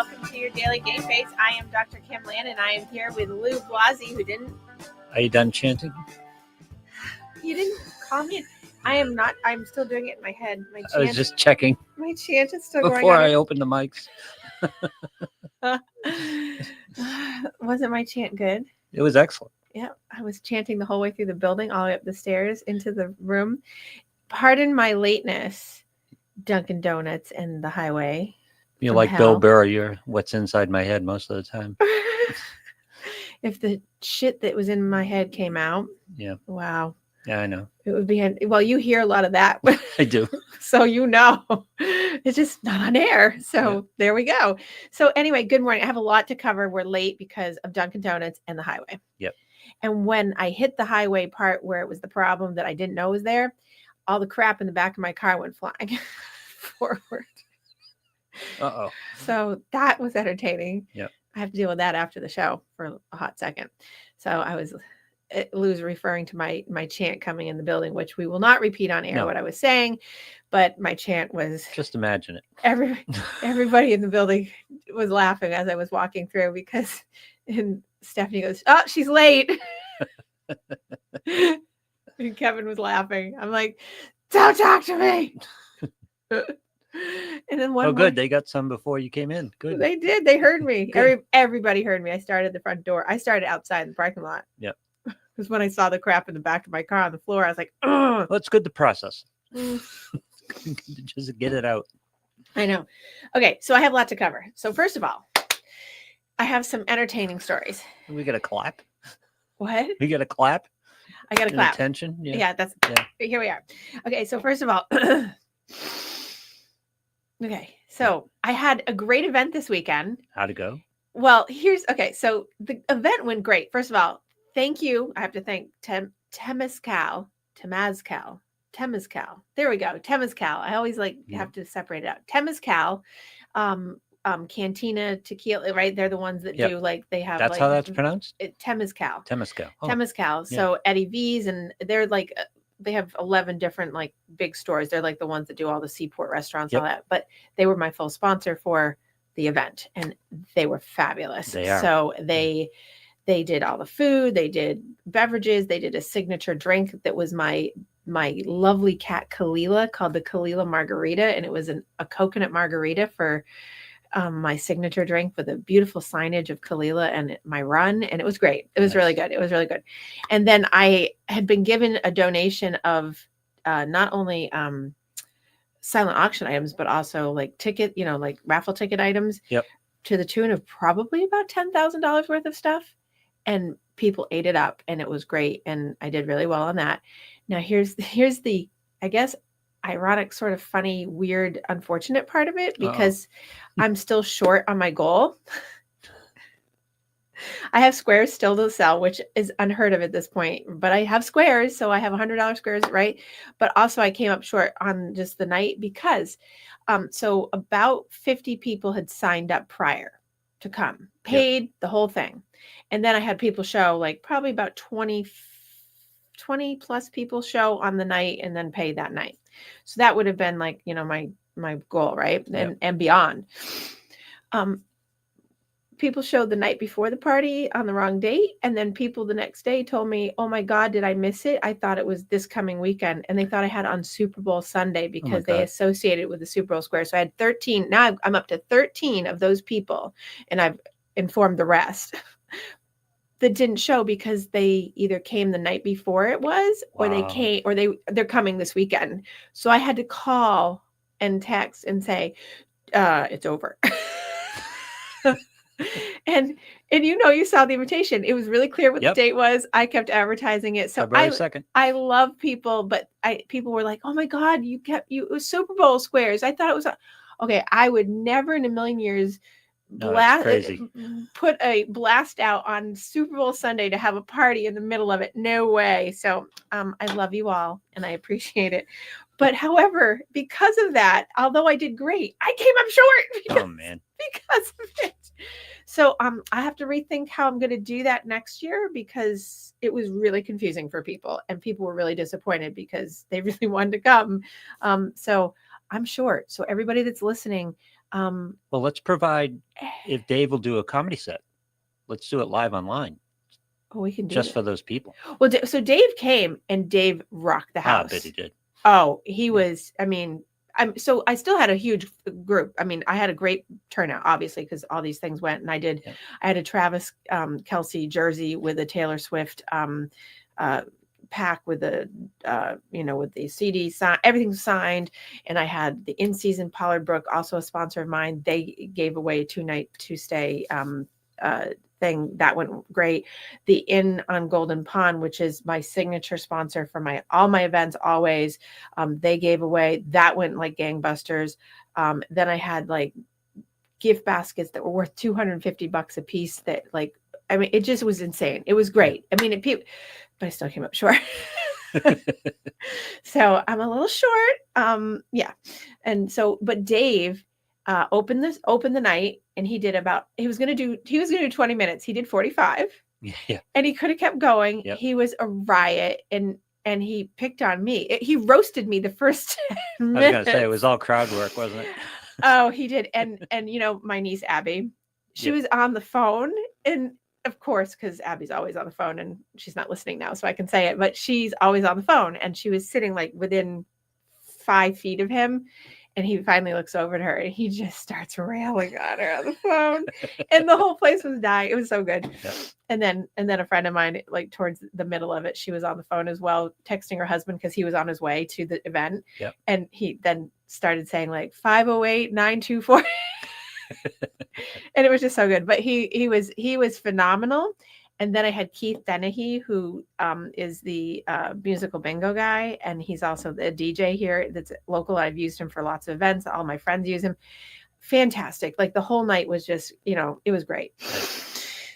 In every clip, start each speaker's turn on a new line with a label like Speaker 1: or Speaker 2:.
Speaker 1: welcome to your daily Gameface. I am Dr. Kim Lannon. I am here with Lou Blasi, who didn't.
Speaker 2: Are you done chanting?
Speaker 1: You didn't call me. I am not. I'm still doing it in my head. My chant,
Speaker 2: I was just checking
Speaker 1: my chant is still going
Speaker 2: before
Speaker 1: on.
Speaker 2: I opened the mics.
Speaker 1: Wasn't my chant good?
Speaker 2: It was excellent.
Speaker 1: Yeah, I was chanting the whole way through the building, all the way up the stairs into the room. Pardon my lateness, Dunkin' Donuts and the highway.
Speaker 2: You're like
Speaker 1: hell.
Speaker 2: Bill Burr. You're what's inside my head most of the time.
Speaker 1: If the shit that was in my head came out,
Speaker 2: Yeah.
Speaker 1: Wow.
Speaker 2: Yeah, I know.
Speaker 1: It would be, well, you hear a lot of that.
Speaker 2: I do.
Speaker 1: So you know, it's just not on air. So There we go. So anyway, good morning. I have a lot to cover. We're late because of Dunkin' Donuts and the highway.
Speaker 2: Yep.
Speaker 1: And when I hit the highway part where it was the problem that I didn't know was there, all the crap in the back of my car went flying forward.
Speaker 2: Uh-oh.
Speaker 1: So that was entertaining.
Speaker 2: Yep.
Speaker 1: I have to deal with that after the show for a hot second. So Lou's referring to my chant coming in the building, which we will not repeat on air what I was saying, but my chant was
Speaker 2: just imagine it.
Speaker 1: Everybody in the building was laughing as I was walking through because and Stephanie goes, "Oh, she's late." And Kevin was laughing. I'm like, "Don't talk to me." And then one
Speaker 2: good. They got some before you came in. Good.
Speaker 1: They did. They heard me. Everybody heard me. I started at the front door. I started outside in the parking lot.
Speaker 2: Yep.
Speaker 1: Because when I saw the crap in the back of my car on the floor, I was like, "Ugh."
Speaker 2: Well, it's good to process. Just get it out.
Speaker 1: I know. Okay, so I have a lot to cover. So first of all, I have some entertaining stories.
Speaker 2: We got a clap.
Speaker 1: What?
Speaker 2: We got a clap.
Speaker 1: I got a clap.
Speaker 2: Attention.
Speaker 1: Yeah. Here we are. Okay, so first of all, okay, so I had a great event this weekend.
Speaker 2: How'd it go?
Speaker 1: Well, so the event went great. First of all, thank you. I have to thank Temazcal. There we go. Temazcal. I always have to separate it out. Temazcal, Cantina Tequila, right? They're the ones that do they have.
Speaker 2: That's how that's pronounced?
Speaker 1: Temazcal.
Speaker 2: Temazcal.
Speaker 1: Oh. Temazcal. So Eddie V's, and they're they have 11 different big stores. They're the ones that do all the Seaport restaurants, all that. But they were my full sponsor for the event, and they were fabulous.
Speaker 2: They are.
Speaker 1: So they did all the food, they did beverages, they did a signature drink that was my lovely cat Kalila, called the Kalila Margarita, and it was a coconut margarita for my signature drink with a beautiful signage of Kalila and my run, and it was great. It was really good. It was really good. And then I had been given a donation of not only silent auction items, but also ticket, raffle ticket items, to the tune of probably about $10,000 worth of stuff. And people ate it up, and it was great. And I did really well on that. Now here's the, I guess, ironic, sort of funny, weird, unfortunate part of it, because I'm still short on my goal. I have squares still to sell, which is unheard of at this point, but I have squares. So I have $100 squares, right? But also I came up short on just the night because, so about 50 people had signed up prior to come, paid the whole thing. And then I had people show, probably about 20 plus people show on the night and then pay that night. So that would have been my goal, right? And beyond. People showed the night before the party on the wrong date. And then people the next day told me, "Oh my God, did I miss it? I thought it was this coming weekend." And they thought I had on Super Bowl Sunday because they associated with the Super Bowl square. So I had 13. Now I'm up to 13 of those people. And I've informed the rest that didn't show because they either came the night before it was, or they came, or they're coming this weekend. So I had to call and text and say, "It's over." and you saw the invitation. It was really clear what the date was. I kept advertising it. So
Speaker 2: February 2nd.
Speaker 1: I love people, but people were like, "Oh my God, it was Super Bowl squares." I thought it was okay. I would never in a million years put a blast out on Super Bowl Sunday to have a party in the middle of it. No way. So I love you all and I appreciate it. But however, because of that, although I did great, I came up short because of it. So I have to rethink how I'm going to do that next year, because it was really confusing for people, and people were really disappointed because they really wanted to come. So I'm short. So everybody that's listening,
Speaker 2: Well, let's provide, if Dave will do a comedy set, let's do it live online
Speaker 1: Oh, we can do
Speaker 2: just
Speaker 1: that.
Speaker 2: for those people.
Speaker 1: Well, so Dave came and Dave rocked the
Speaker 2: Ah, I
Speaker 1: house.
Speaker 2: bet he did.
Speaker 1: Oh, he
Speaker 2: Yeah.
Speaker 1: was, I mean, so I still had a huge group. I mean, I had a great turnout, obviously, because all these things went, and I had a Travis Kelsey jersey with a Taylor Swift pack with the, with the CD sign, everything signed. And I had the in-season Pollard Brook, also a sponsor of mine. They gave away a 2-night, 2-stay thing that went great. The Inn on Golden Pond, which is my signature sponsor for all my events always, they gave away, that went like gangbusters. Then I had like gift baskets that were worth $250 a piece, that like, I mean, it just was insane. It was great. I mean, but I still came up short. So I'm a little short. Yeah. And so, but Dave opened the night, and he was going to do 20 minutes. He did 45.
Speaker 2: Yeah.
Speaker 1: And he could have kept going.
Speaker 2: Yep.
Speaker 1: He was a riot, and he picked on me. He roasted me the first 10 minutes.
Speaker 2: I was going to say, it was all crowd work, wasn't it?
Speaker 1: Oh, he did. And my niece Abby, she was on the phone, and of course, because Abby's always on the phone, and she's not listening now, so I can say it, but she's always on the phone, and she was sitting like within 5 feet of him. And he finally looks over at her, and he just starts railing on her on the phone, and the whole place was dying. It was so good. Yeah. And then a friend of mine, like towards the middle of it, she was on the phone as well, texting her husband because he was on his way to the event. Yeah. And he then started saying like 508-924. And it was just so good. But he was phenomenal. And then I had Keith Dennehy, who is the musical bingo guy, and he's also the DJ here that's local. I've used him for lots of events. All my friends use him. Fantastic. Like the whole night was just, it was great.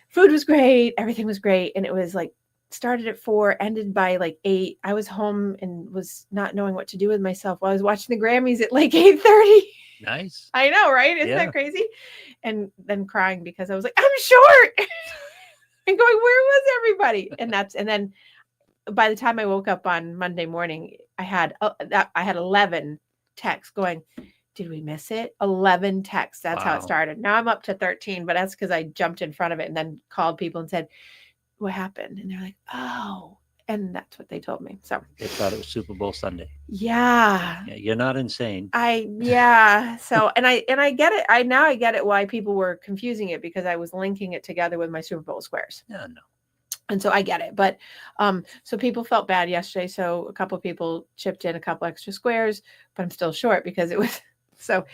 Speaker 1: Food was great. Everything was great. And it was like started at 4, ended by like 8. I was home and was not knowing what to do with myself while I was watching the Grammys at like 8:30.
Speaker 2: Nice.
Speaker 1: I know, right? Isn't that crazy? And then crying because I was like, I'm short. And going, where was everybody? And then by the time I woke up on Monday morning, I had 11 texts going, did we miss it? 11 texts. That's how it started. Now I'm up to 13, but that's because I jumped in front of it and then called people and said, what happened? And they're like, oh, and that's what they told me. So
Speaker 2: they thought it was Super Bowl Sunday.
Speaker 1: Yeah.
Speaker 2: You're not insane.
Speaker 1: So, and I get it. I get it why people were confusing it, because I was linking it together with my Super Bowl squares.
Speaker 2: No.
Speaker 1: And so I get it. But so people felt bad yesterday. So a couple of people chipped in a couple extra squares, but I'm still short because it was so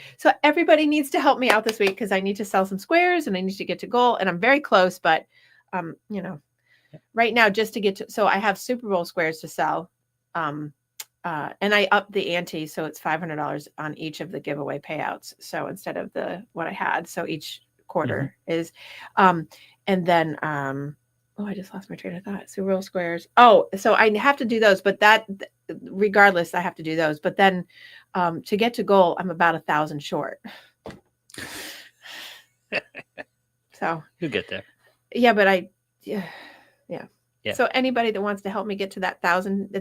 Speaker 1: everybody needs to help me out this week, because I need to sell some squares and I need to get to goal, and I'm very close, but right now, just to get to, so I have Super Bowl squares to sell. And I upped the ante, so it's $500 on each of the giveaway payouts. So instead of what I had, so each quarter is, and then, I just lost my train of thought. Super Bowl squares. Oh, so I have to do those, but regardless, I have to do those. But then, to get to goal, I'm about 1,000 short. So
Speaker 2: you'll get there.
Speaker 1: Yeah, but yeah. So anybody that wants to help me get to that 1,000 by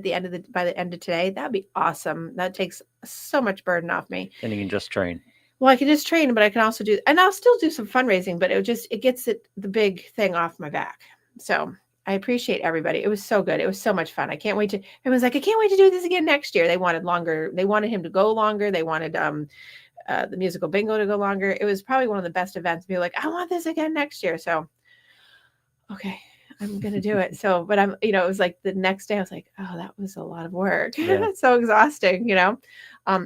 Speaker 1: the end of today, that'd be awesome. That takes so much burden off me.
Speaker 2: And you can just train.
Speaker 1: Well, I can just train, but I can also I'll still do some fundraising, but it gets the big thing off my back. So I appreciate everybody. It was so good. It was so much fun. Everyone's like, I can't wait to do this again next year. They wanted longer. They wanted him to go longer. They wanted the musical bingo to go longer. It was probably one of the best events. People like, I want this again next year. So, okay, I'm going to do it. So, but it was like the next day I was like, oh, that was a lot of work. Yeah. So exhausting,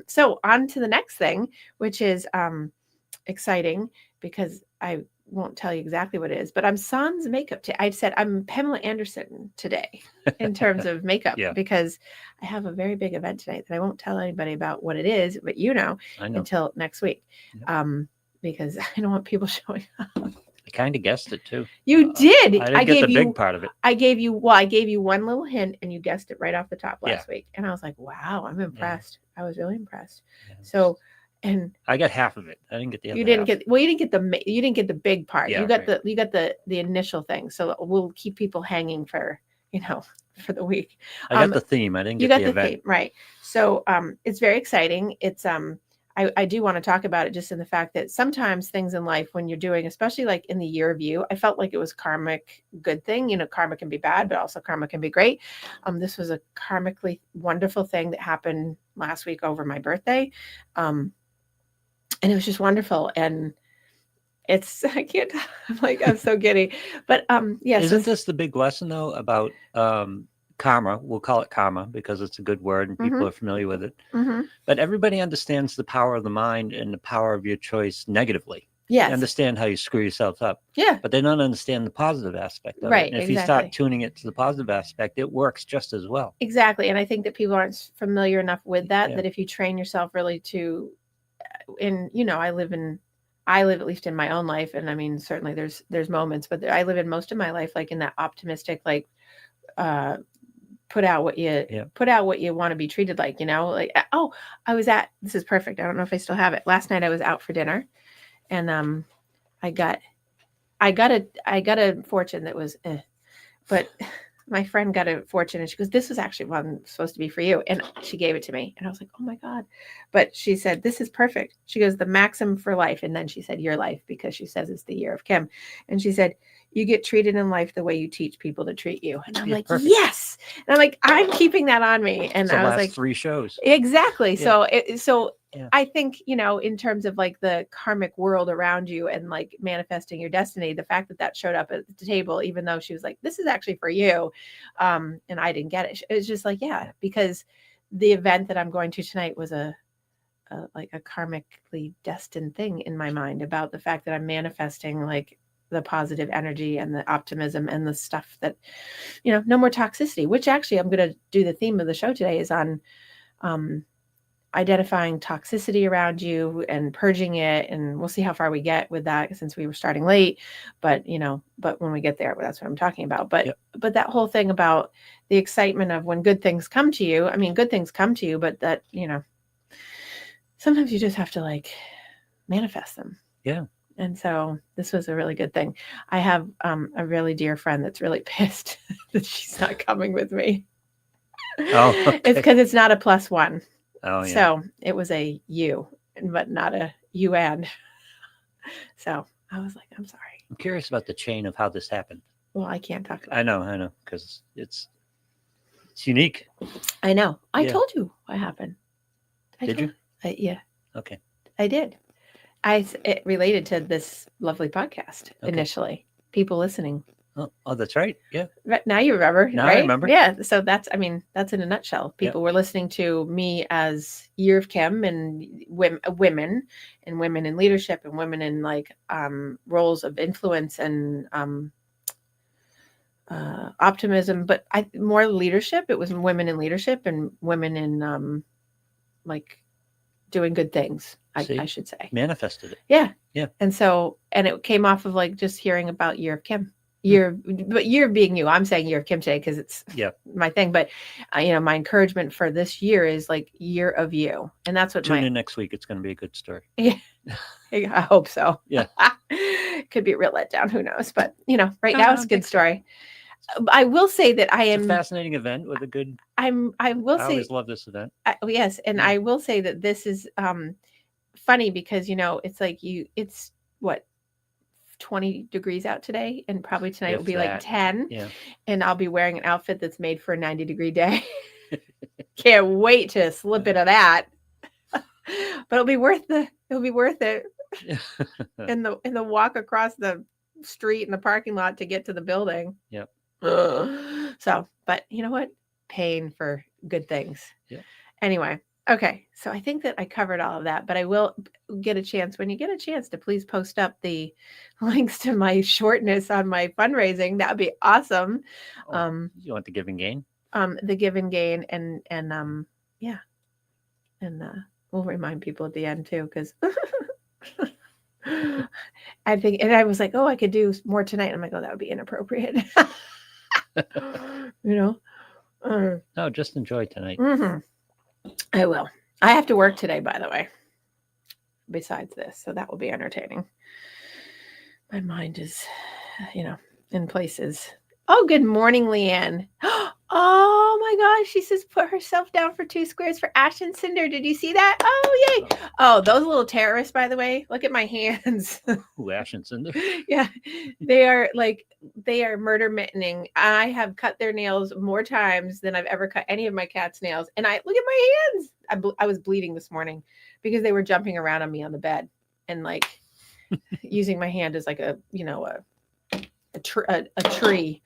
Speaker 1: So on to the next thing, which is exciting, because I won't tell you exactly what it is, but I'm sans makeup. I've said I'm Pamela Anderson today in terms of makeup, because I have a very big event tonight that I won't tell anybody about what it is, but I know until next week, because I don't want people showing up.
Speaker 2: I kind of guessed it too.
Speaker 1: You did.
Speaker 2: I gave the big part of it.
Speaker 1: I gave you one little hint, and you guessed it right off the top last week. And I was like, wow, I'm impressed. I was really impressed. So, and
Speaker 2: I got half of it. I didn't get the other.
Speaker 1: You didn't get the big part.
Speaker 2: Yeah,
Speaker 1: you got the initial thing. So we'll keep people hanging for the week.
Speaker 2: I got the theme. I didn't get the event. Theme,
Speaker 1: right? So it's very exciting. It's I do want to talk about it just in the fact that sometimes things in life when you're doing, especially like in the year of you, I felt like it was karmic good thing. Karma can be bad, but also karma can be great. This was a karmically wonderful thing that happened last week over my birthday. And it was just wonderful. And I can't, I'm so giddy, but yes.
Speaker 2: Isn't this the big lesson though about karma? We'll call it karma because it's a good word and people are familiar with it. But everybody understands the power of the mind and the power of your choice negatively.
Speaker 1: Yes.
Speaker 2: They understand how you screw yourself up.
Speaker 1: Yeah.
Speaker 2: But they don't understand the positive aspect of it. And if you start tuning it to the positive aspect, it works just as well.
Speaker 1: Exactly. And I think that people aren't familiar enough with that, that if you train yourself really to, I live at least in my own life. And I mean, certainly there's moments, but I live in most of my life, like in that optimistic, like, put out what you want to be treated like, like, oh, this is perfect. I don't know if I still have it. Last night I was out for dinner and, I got a fortune that was, but my friend got a fortune and she goes, this was actually one supposed to be for you. And she gave it to me. And I was like, oh my God. But she said, this is perfect. She goes, the maxim for life. And then she said, your life, because she says it's the year of Kim. And she said, you get treated in life the way you teach people to treat you. And I'm like, perfect. Yes. And I'm like, I'm keeping that on me. And I was like,
Speaker 2: 3 shows.
Speaker 1: Exactly.
Speaker 2: Yeah.
Speaker 1: So I think, in terms of like the karmic world around you and like manifesting your destiny, the fact that showed up at the table, even though she was like, this is actually for you. And I didn't get it. It was just like, because the event that I'm going to tonight was like a karmically destined thing in my mind about the fact that I'm manifesting like the positive energy and the optimism and the stuff that, no more toxicity, which actually I'm going to do. The theme of the show today is on, identifying toxicity around you and purging it. And we'll see how far we get with that since we were starting late, but when we get there, that's what I'm talking about. But that whole thing about the excitement of when good things come to you, I mean, good things come to you, but that, sometimes you just have to like manifest them.
Speaker 2: Yeah.
Speaker 1: And so this was a really good thing. I have a really dear friend that's really pissed that she's not coming with me.
Speaker 2: Oh, okay.
Speaker 1: It's because it's not a +1.
Speaker 2: Oh, yeah.
Speaker 1: So it was a you, but not a you and. So I was like, I'm sorry.
Speaker 2: I'm curious about the chain of how this happened.
Speaker 1: Well, I can't talk about it.
Speaker 2: I know, because it's unique.
Speaker 1: I know. I told you what happened.
Speaker 2: Did you?
Speaker 1: Yeah.
Speaker 2: Okay.
Speaker 1: I did. It related to this lovely podcast initially. People listening.
Speaker 2: Oh, that's right. Yeah.
Speaker 1: Now you remember.
Speaker 2: Now
Speaker 1: right?
Speaker 2: I remember.
Speaker 1: Yeah. So that's in a nutshell. People were listening to me as Year of Kim and women in leadership and women in like roles of influence and optimism, but more leadership. It was women in leadership and women in like doing good things. I should say.
Speaker 2: Manifested it.
Speaker 1: Yeah.
Speaker 2: Yeah.
Speaker 1: And it came off of like just hearing about Year of Kim. Year being you. I'm saying Year of Kim today because it's my thing. But my encouragement for this year is like Year of You, and that's what.
Speaker 2: Tune in next week. It's going to be a good story.
Speaker 1: Yeah, I hope so.
Speaker 2: Yeah,
Speaker 1: could be a real letdown. Who knows? But right now it's a good story. I will say that it's
Speaker 2: a fascinating event with a good. I always love this event.
Speaker 1: Yes, and I will say that this is funny because it's like it's what. 20 degrees out today, and probably tonight will be like 10.
Speaker 2: Yeah.
Speaker 1: And I'll be wearing an outfit that's made for a 90-degree day. Can't wait to slip into that. But it'll be worth it. in the walk across the street in the parking lot to get to the building.
Speaker 2: Yep.
Speaker 1: So, but you know what? Pain for good things.
Speaker 2: Yeah.
Speaker 1: Anyway. Okay, so I think that I covered all of that, but I will get a chance when you get a chance to please post up the links to my shortness on my fundraising. That would be awesome.
Speaker 2: You want the Give and Gain?
Speaker 1: The Give and Gain and we'll remind people at the end too, because I think, and I was like, oh, I could do more tonight. I'm like, oh, that would be inappropriate. No,
Speaker 2: just enjoy tonight.
Speaker 1: Mm-hmm. I will. I have to work today, by the way, besides this. So that will be entertaining. My mind is, in places. Oh, good morning, Leanne. Oh, Oh my gosh, she says put herself down for 2 squares for Ash and Cinder. Did you see that? Oh, yay. Oh, those little terrorists, by the way. Look at my hands.
Speaker 2: Ooh, Ash and Cinder.
Speaker 1: Yeah, they are murder mittening. I have cut their nails more times than I've ever cut any of my cat's nails. And I look at my hands. I was bleeding this morning because they were jumping around on me on the bed and like using my hand as like a tree.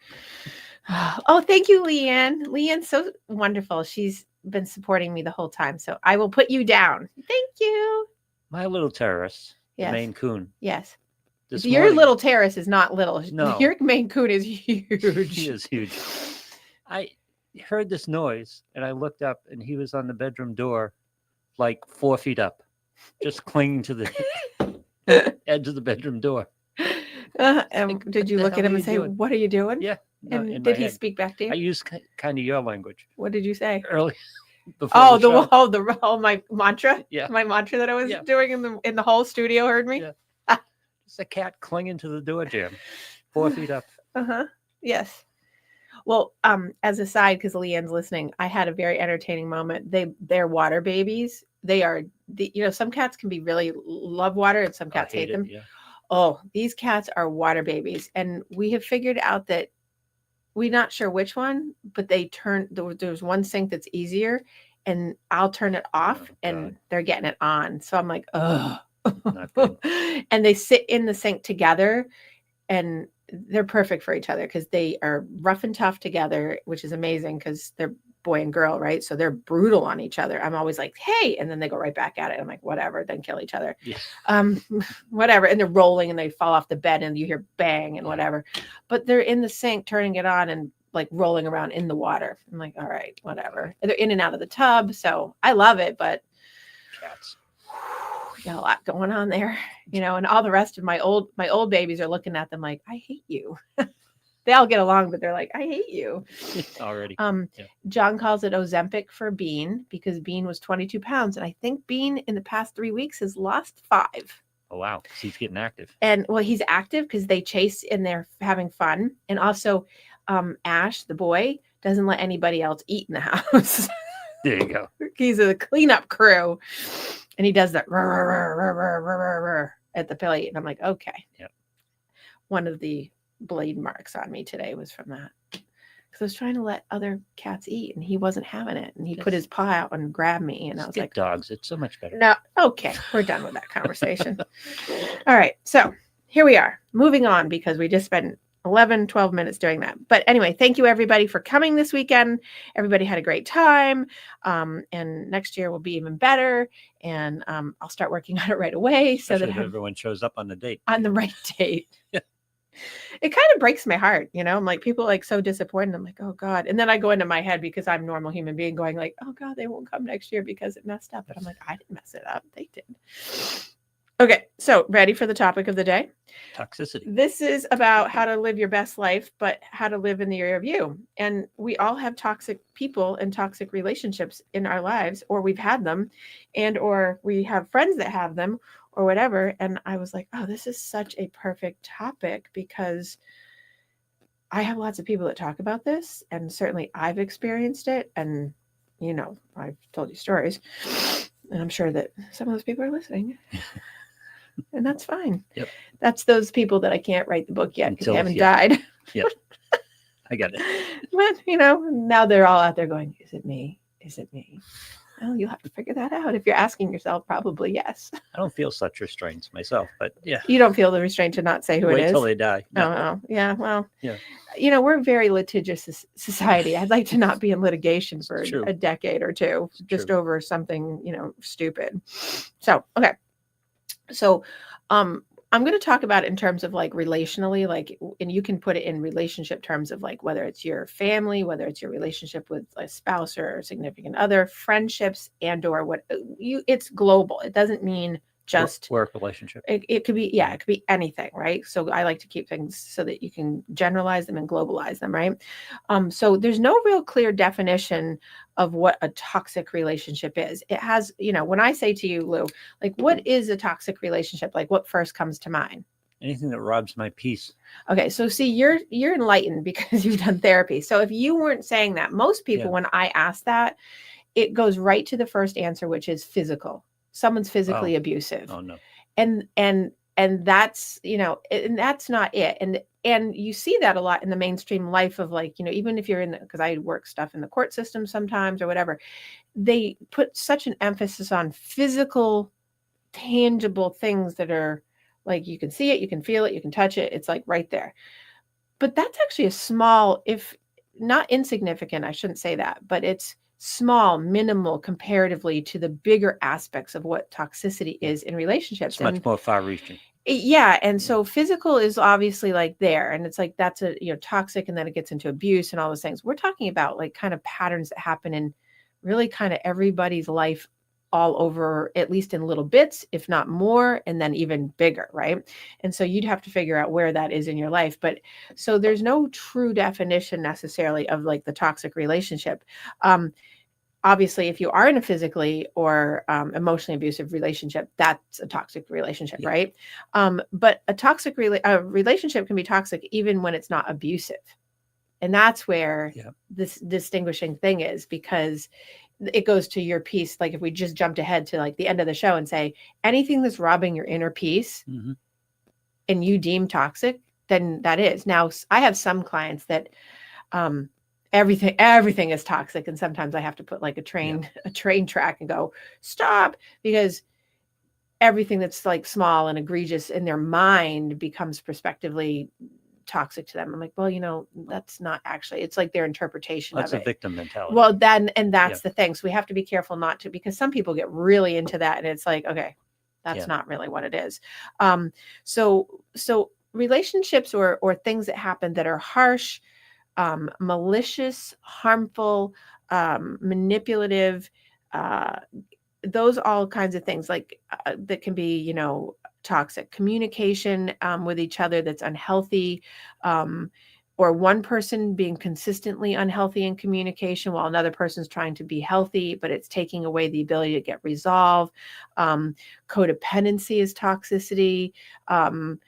Speaker 1: Oh, thank you, Leanne. Leanne's so wonderful. She's been supporting me the whole time. So I will put you down. Thank you.
Speaker 2: My little terrorist, the
Speaker 1: Yes.
Speaker 2: Maine Coon.
Speaker 1: Yes.
Speaker 2: This
Speaker 1: Your
Speaker 2: morning,
Speaker 1: little terrace is not little.
Speaker 2: No.
Speaker 1: Your Maine Coon is huge.
Speaker 2: he is huge. I heard this noise and I looked up and he was on the bedroom door, like 4 feet up, just clinging to the edge of the bedroom door.
Speaker 1: Did you look at him and say, doing? What are you doing?
Speaker 2: Yeah.
Speaker 1: And did he speak back to you?
Speaker 2: I used kind of your language.
Speaker 1: What did you say?
Speaker 2: Early.
Speaker 1: My mantra.
Speaker 2: Yeah.
Speaker 1: My mantra that I was doing in the whole studio heard me.
Speaker 2: Yeah. It's a cat clinging to the door jamb, 4 feet up.
Speaker 1: Yes. Well, as a side, because Leanne's listening, I had a very entertaining moment. They're water babies. They are some cats can be really love water and some cats hate them.
Speaker 2: Yeah.
Speaker 1: Oh, these cats are water babies. And we have figured out that we're not sure which one, but there's one sink that's easier and I'll turn it off and they're getting it on. So I'm like, oh,
Speaker 2: not good.
Speaker 1: And they sit in the sink together and they're perfect for each other because they are rough and tough together, which is amazing because they're boy and girl, right? So they're brutal on each other. I'm always like, hey, and then they go right back at it. I'm like, whatever, then kill each other.
Speaker 2: Yeah.
Speaker 1: Whatever. And they're rolling and they fall off the bed and you hear bang and whatever. But they're in the sink turning it on and like rolling around in the water. I'm like, all right, whatever. And they're in and out of the tub. So I love it, but
Speaker 2: cats.
Speaker 1: Got a lot going on there, and all the rest of my old babies are looking at them like, I hate you. They all get along, but they're like, I hate you.
Speaker 2: Already.
Speaker 1: John calls it Ozempic for Bean because Bean was 22 pounds. And I think Bean in the past 3 weeks has lost 5.
Speaker 2: Oh, wow. He's getting active.
Speaker 1: And well, he's active because they chase and they're having fun. And also Ash, the boy, doesn't let anybody else eat in the house.
Speaker 2: There you go.
Speaker 1: He's a cleanup crew. And he does that at the plate. And I'm like, okay.
Speaker 2: Yep.
Speaker 1: One of the blade marks on me today was from that. Because I was trying to let other cats eat and he wasn't having it. And he put his paw out and grabbed me. And I was like,
Speaker 2: dogs, it's so much better.
Speaker 1: No, okay. We're done with that conversation. All right. So here we are. Moving on because we just spent 12 minutes doing that. But anyway, thank you everybody for coming this weekend. Everybody had a great time. And next year will be even better. And I'll start working on it right away.
Speaker 2: Especially so that everyone shows up on the date.
Speaker 1: On the right date. Yeah. It kind of breaks my heart, I'm like, people like so disappointed. I'm like, oh God. And then I go into my head because I'm a normal human being going like, oh God, they won't come next year because it messed up. But I'm like, I didn't mess it up. They did. Okay, so ready for the topic of the day?
Speaker 2: Toxicity.
Speaker 1: This is about how to live your best life, but how to live in the area of you. And we all have toxic people and toxic relationships in our lives, or we've had them, and or we have friends that have them, or whatever. And I was like, oh, this is such a perfect topic because I have lots of people that talk about this, and certainly I've experienced it. And, I've told you stories, and I'm sure that some of those people are listening. And that's fine.
Speaker 2: Yep.
Speaker 1: That's those people that I can't write the book yet because they haven't died.
Speaker 2: Yep. I got it.
Speaker 1: But, now they're all out there going, is it me? Is it me? Well, you'll have to figure that out. If you're asking yourself, probably yes.
Speaker 2: I don't feel such restraints myself, but yeah.
Speaker 1: You don't feel the restraint to not say who it is?
Speaker 2: Wait till they die.
Speaker 1: No. Oh, yeah. Well,
Speaker 2: yeah.
Speaker 1: We're a very litigious society. I'd like to not be in litigation for a decade or two, just over something, stupid. So, okay. So, I'm going to talk about it in terms of like relationally, and you can put it in relationship terms of like whether it's your family, whether it's your relationship with a spouse or a significant other, friendships, and or it's global. It doesn't mean just
Speaker 2: work relationship.
Speaker 1: It could be, it could be anything, right? So I like to keep things so that you can generalize them and globalize them, right? So there's no real clear definition of what a toxic relationship is. It has, when I say to you, Lou, like, what is a toxic relationship? Like, what first comes to mind?
Speaker 2: Anything that robs my peace.
Speaker 1: Okay, so see, you're enlightened because you've done therapy. So if you weren't saying that, most people,
Speaker 2: Yeah.
Speaker 1: when I ask that, it goes right to the first answer, which is physical. Someone's physically abusive.
Speaker 2: Oh no.
Speaker 1: And that's, and that's not it. And you see that a lot in the mainstream life of, like, even if you're in the, because I work stuff in the court system sometimes or whatever, they put such an emphasis on physical, tangible things that are like, you can see it, you can feel it, you can touch it. It's like right there. But that's actually a small, if not insignificant, I shouldn't say that, but it's small, minimal comparatively to the bigger aspects of what toxicity is in relationships.
Speaker 2: It's much more far-reaching.
Speaker 1: Yeah. And so physical is obviously like there, and it's like, that's a, toxic, and then it gets into abuse and all those things. We're talking about like kind of patterns that happen in really kind of everybody's life all over, at least in little bits, if not more, and then even bigger, right? And so you'd have to figure out where that is in your life. But so there's no true definition necessarily of like the toxic relationship. Obviously, if you are in a physically or emotionally abusive relationship, that's a toxic relationship, right? But a toxic relationship can be toxic even when it's not abusive. And that's where this distinguishing thing is, because it goes to your peace. Like if we just jumped ahead to like the end of the show and say anything that's robbing your inner peace and you deem toxic, then that is. Now, I have some clients that everything is toxic, and sometimes I have to put like a train track and go stop, because everything that's like small and egregious in their mind becomes prospectively toxic to them. I'm like, well, that's not actually, it's like their interpretation of it.
Speaker 2: That's a victim mentality.
Speaker 1: Well, then, and that's the thing. So we have to be careful not to, because some people get really into that, and it's like, okay, that's not really what it is. So relationships or things that happen that are harsh, malicious, harmful, manipulative, those all kinds of things like that can be, toxic communication with each other that's unhealthy, or one person being consistently unhealthy in communication while another person's trying to be healthy, but it's taking away the ability to get resolved. Codependency is toxicity. And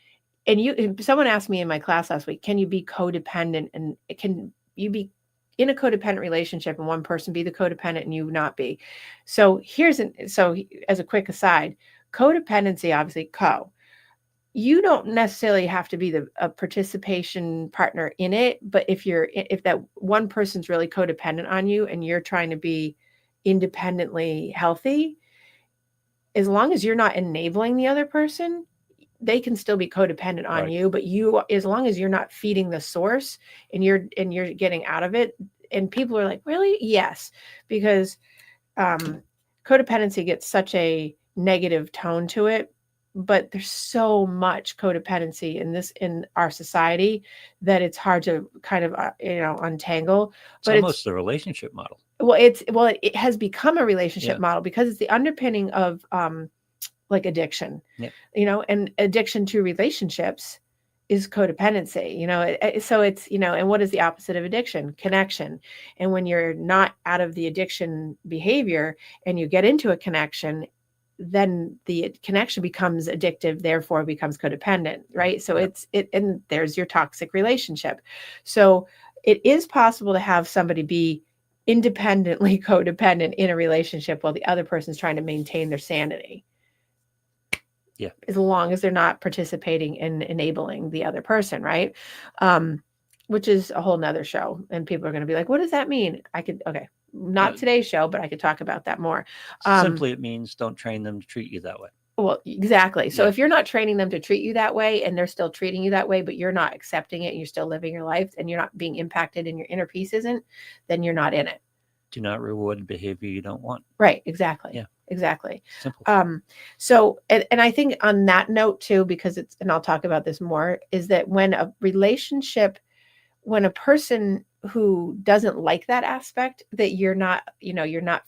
Speaker 1: someone asked me in my class last week, can you be codependent, and can you be in a codependent relationship and one person be the codependent and you not be? So as a quick aside, codependency, obviously you don't necessarily have to be a participation partner in it, but if that one person's really codependent on you and you're trying to be independently healthy, as long as you're not enabling the other person, they can still be codependent on you, but as long as you're not feeding the source and you're getting out of it. And people are like, really? Yes. Because codependency gets such a negative tone to it, but there's so much codependency in our society that it's hard to kind of untangle.
Speaker 2: But it's almost the relationship model.
Speaker 1: Well, it has become a relationship model because it's the underpinning of like addiction, and addiction to relationships is codependency, so it's, and what is the opposite of addiction? Connection. And when you're not out of the addiction behavior and you get into a connection, then the connection becomes addictive, therefore becomes codependent, right? So and there's your toxic relationship. So it is possible to have somebody be independently codependent in a relationship while the other person's trying to maintain their sanity. As long as they're not participating in enabling the other person, right? Which is a whole nother show. And people are going to be like, what does that mean? Not today's show, but I could talk about that more.
Speaker 2: Simply, it means don't train them to treat you that way.
Speaker 1: Well, exactly. So if you're not training them to treat you that way and they're still treating you that way, but you're not accepting it and you're still living your life and you're not being impacted and your inner peace isn't, then you're not in it.
Speaker 2: Do not reward behavior you don't want.
Speaker 1: Right. Exactly.
Speaker 2: Yeah.
Speaker 1: Exactly.
Speaker 2: Simple.
Speaker 1: So, and I think on that note too, because and I'll talk about this more, is that when a person who doesn't like that aspect, that you're not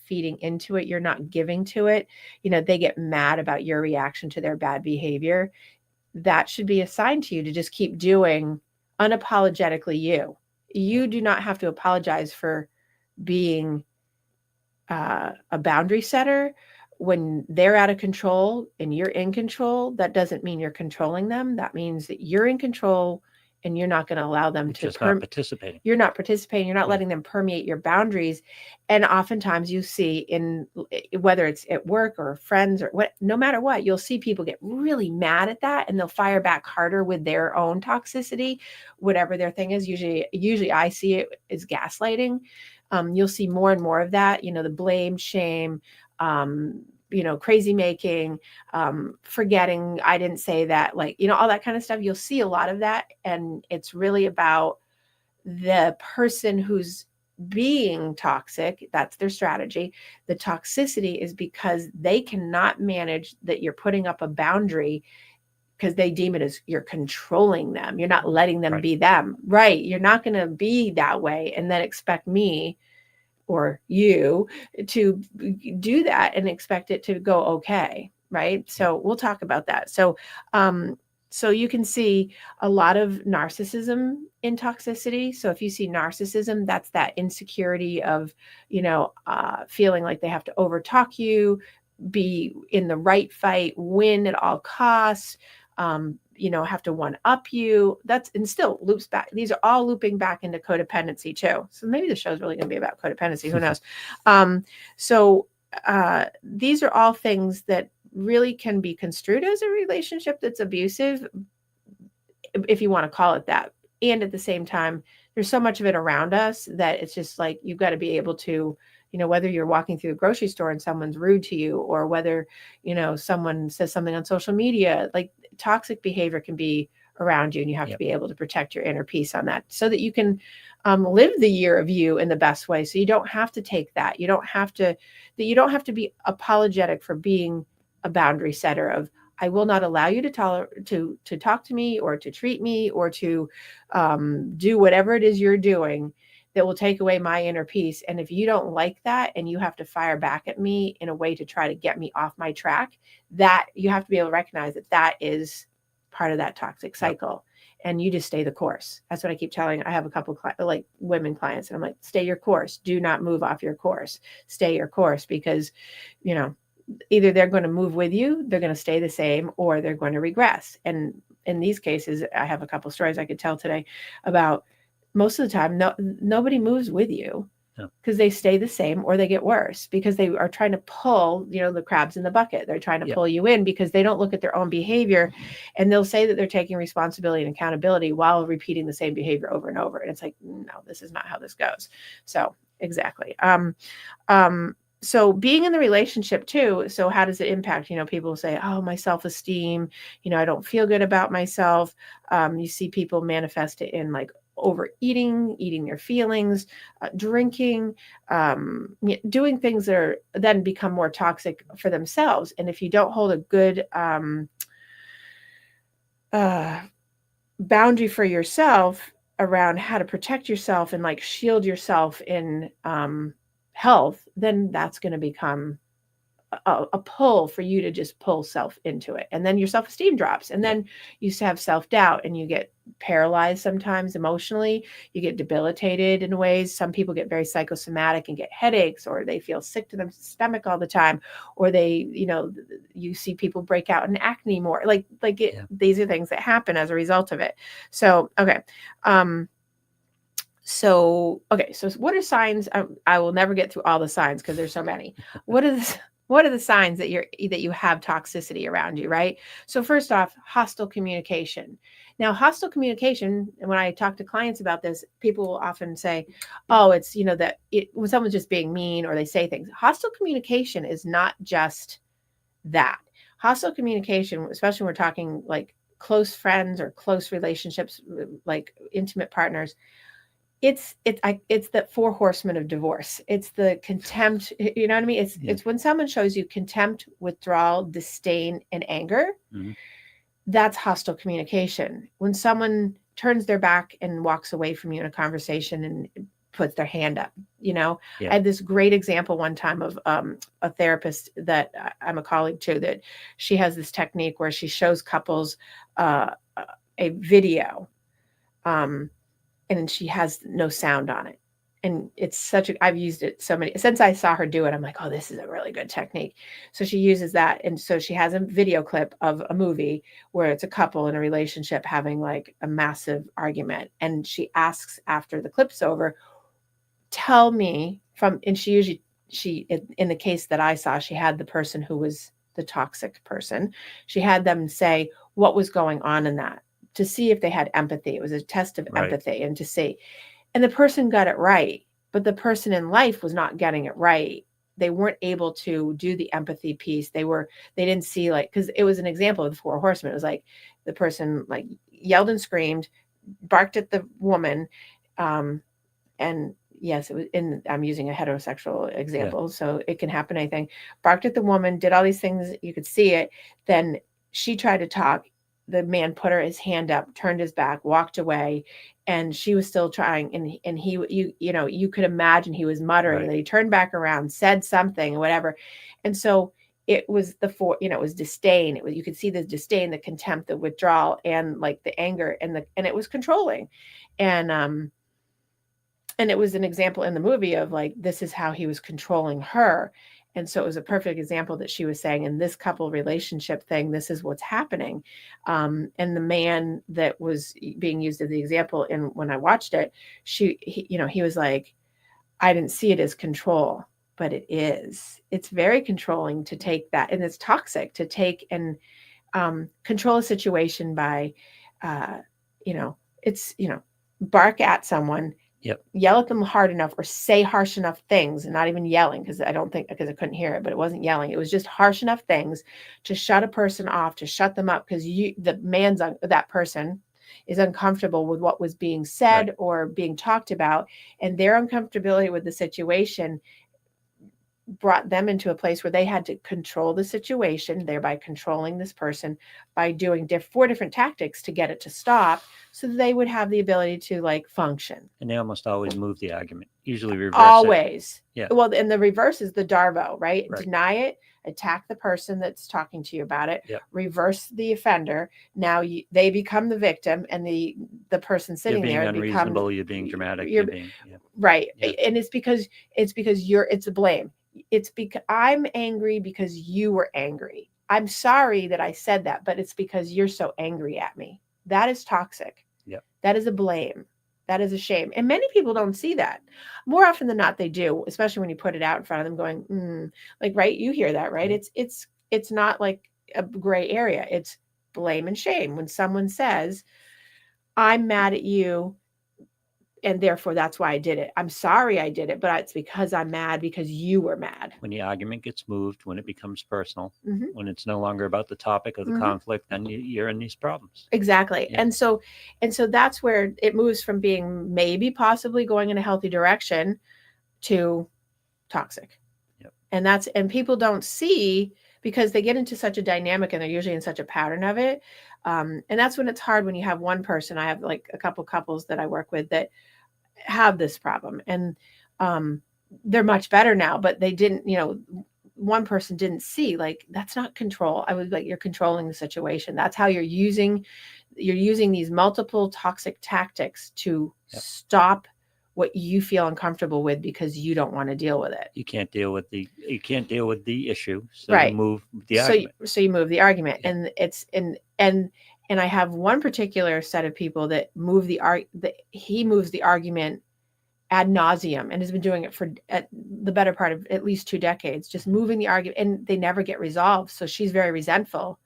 Speaker 1: feeding into it, you're not giving to it, they get mad about your reaction to their bad behavior. That should be a sign to you to just keep doing unapologetically you. You do not have to apologize for being a boundary setter when they're out of control and you're in control, that doesn't mean you're controlling them. That means that you're in control and you're not going to allow them
Speaker 2: You're
Speaker 1: to
Speaker 2: just not participating.
Speaker 1: you're not participating, you're not
Speaker 2: Yeah.
Speaker 1: letting them permeate your boundaries. And oftentimes you see in whether it's at work or friends or what, no matter what, you'll see people get really mad at that and they'll fire back harder with their own toxicity, whatever their thing is. Usually I see it as gaslighting. You'll see more and more of that, the blame, shame, crazy making, forgetting I didn't say that, like, all that kind of stuff. You'll see a lot of that. And it's really about the person who's being toxic. That's their strategy. The toxicity is because they cannot manage that you're putting up a boundary because they deem it as you're controlling them. You're not letting them be them. Right. You're not going to be that way and then expect me or you to do that and expect it to go okay. Right. So we'll talk about that. So you can see a lot of narcissism in toxicity. So if you see narcissism, that's that insecurity of, feeling like they have to overtalk you, be in the right fight, win at all costs, have to one up you. That's, and still loops back. These are all looping back into codependency too. So maybe the show's really going to be about codependency. Who knows? These are all things that really can be construed as a relationship that's abusive, if you want to call it that. And at the same time, there's so much of it around us that it's just like, you've got to be able to, whether you're walking through the grocery store and someone's rude to you, or whether, someone says something on social media, like toxic behavior can be around you, and you have to be able to protect your inner peace on that so that you can live the year of you in the best way. So you don't have to take that. You don't have to be apologetic for being a boundary setter of, I will not allow you to talk to me or to treat me or to do whatever it is you're doing that will take away my inner peace. And if you don't like that and you have to fire back at me in a way to try to get me off my track, that you have to be able to recognize that that is part of that toxic cycle. And you just stay the course. That's what I keep telling. I have a couple like women clients, and I'm like, stay your course. Do not move off your course. Stay your course, because, either they're going to move with you, they're going to stay the same, or they're going to regress. And in these cases, I have a couple stories I could tell today about, most of the time, nobody moves with you because they stay the same or they get worse, because they are trying to pull, the crabs in the bucket. They're trying to pull you in because they don't look at their own behavior, and they'll say that they're taking responsibility and accountability while repeating the same behavior over and over. And it's like, no, this is not how this goes. So exactly. So being in the relationship too. So how does it impact, people say, oh, my self-esteem, I don't feel good about myself. You see people manifest it in like overeating, eating their feelings, drinking, doing things that are then become more toxic for themselves. And if you don't hold a good boundary for yourself around how to protect yourself and like shield yourself in health, then that's going to become a pull for you to just pull self into it. And then your self-esteem drops. And then you have self-doubt, and you get paralyzed sometimes emotionally. You get debilitated in ways. Some people get very psychosomatic and get headaches, or they feel sick to their stomach all the time, or they, you see people break out in acne more. These are things that happen as a result of it. So, okay. So what are signs? I will never get through all the signs because there's so many. What are the signs that you have toxicity around you, right? So first off, hostile communication. Now, hostile communication, and when I talk to clients about this, people will often say, oh, it's, when someone's just being mean or they say things. Hostile communication is not just that. Hostile communication, especially when we're talking like close friends or close relationships, like intimate partners, it's the 4 horsemen of divorce. It's the contempt. You know what I mean? It's when someone shows you contempt, withdrawal, disdain, and anger. Mm-hmm. That's hostile communication. When someone turns their back and walks away from you in a conversation and puts their hand up, I had this great example one time of a therapist that I'm a colleague to, that she has this technique where she shows couples a video, and she has no sound on it. and it's such a, I've used it so many since I saw her do it. I'm like, oh, this is a really good technique. So she uses that. And so she has a video clip of a movie where it's a couple in a relationship having like a massive argument. And she asks after the clip's over, tell me from, and she usually, she, in the case that I saw, she had the person who was the toxic person. She had them say what was going on in that to see if they had empathy. It was a test of empathy and to see. And the person got it right, but the person in life was not getting it right. They weren't able to do the empathy piece. They didn't see, like, because it was an example of the four horsemen. It was like the person like yelled and screamed, barked at the woman, and yes, it was in, I'm using a heterosexual example, so it can happen, I think. Barked at the woman, did all these things, you could see it. Then she tried to talk. The man put his hand up, turned his back, walked away, and she was still trying. And he, you know, you could imagine he was muttering. And then he turned back around, said something, whatever. And so it was it was disdain. It was, you could see the disdain, the contempt, the withdrawal, and like the anger, and it was controlling. And it was an example in the movie of like, this is how he was controlling her. And so it was a perfect example that she was saying, in this couple relationship thing, this is what's happening. And the man that was being used as the example, and when I watched it, he was like, I didn't see it as control, but it is. It's very controlling to take that, and it's toxic to take and control a situation by, bark at someone, yell at them hard enough, or say harsh enough things, and not even yelling, because I couldn't hear it, but it wasn't yelling. It was just harsh enough things to shut a person off, to shut them up, because that person is uncomfortable with what was being said or being talked about, and their uncomfortability with the situation brought them into a place where they had to control the situation, thereby controlling this person by doing 4 different tactics to get it to stop, so that they would have the ability to like function.
Speaker 2: And they almost always move the argument, usually reverse
Speaker 1: always
Speaker 2: it. Yeah.
Speaker 1: Well, and the reverse is the Darvo, right? Deny it, attack the person that's talking to you about it, reverse the offender. Now they become the victim, and the person sitting there
Speaker 2: becomes unreasonable, you're being dramatic, you're being
Speaker 1: right. And it's because it's a blame. It's because I'm angry because you were angry. I'm sorry that I said that, but it's because you're so angry at me. That is toxic. That is a blame. That is a shame. And many people don't see that. More often than not, they do, especially when you put it out in front of them going, like, right. You hear that, right? It's not like a gray area. It's blame and shame. When someone says, I'm mad at you, and therefore that's why I did it. I'm sorry I did it, but it's because I'm mad because you were mad.
Speaker 2: When the argument gets moved, when it becomes personal, when it's no longer about the topic of the conflict, then you're in these problems.
Speaker 1: Exactly. And so that's where it moves from being maybe possibly going in a healthy direction to toxic. And people don't see, because they get into such a dynamic and they're usually in such a pattern of it. And that's when it's hard when you have one person. I have like a couple couples that I work with that have this problem, and they're much better now, but they didn't, one person didn't see, like, that's not control. I was like, you're controlling the situation. That's how you're using these multiple toxic tactics to stop what you feel uncomfortable with, because you don't want to deal with it.
Speaker 2: You can't deal with the issue, so you move the argument.
Speaker 1: So you move the argument, and it's and I have one particular set of people that he moves the argument ad nauseum, and has been doing it for the better part of at least 2 decades, just moving the argument, and they never get resolved. So she's very resentful,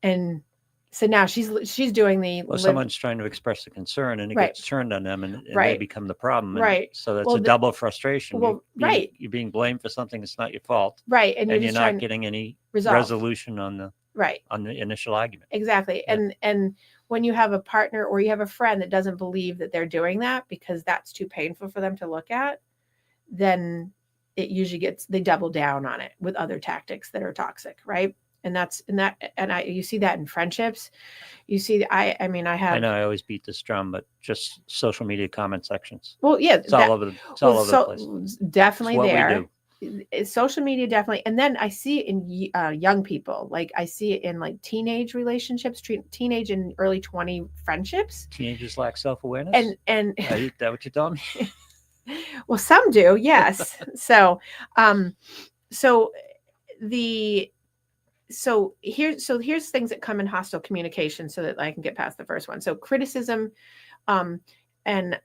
Speaker 1: and so now she's doing
Speaker 2: someone's trying to express a concern, and it gets turned on them, and they become the problem. And so that's a double frustration. You're being blamed for something that's not your fault,
Speaker 1: right?
Speaker 2: And you're not getting any resolution on the initial argument.
Speaker 1: Exactly. And when you have a partner or you have a friend that doesn't believe that they're doing that because that's too painful for them to look at, then it usually they double down on it with other tactics that are toxic, right? And you see that in friendships. You see, I know
Speaker 2: I always beat this drum, but just social media comment sections.
Speaker 1: Well, yeah,
Speaker 2: it's all over the place.
Speaker 1: Definitely there. Social media, definitely. And then I see it in young people. Like I see it in like teenage relationships, teenage and early 20 friendships.
Speaker 2: Teenagers lack self-awareness.
Speaker 1: And
Speaker 2: is that what you're telling me?
Speaker 1: Well, some do, yes. Um, so the here's things that come in hostile communication so that I can get past the first one. So criticism, um, and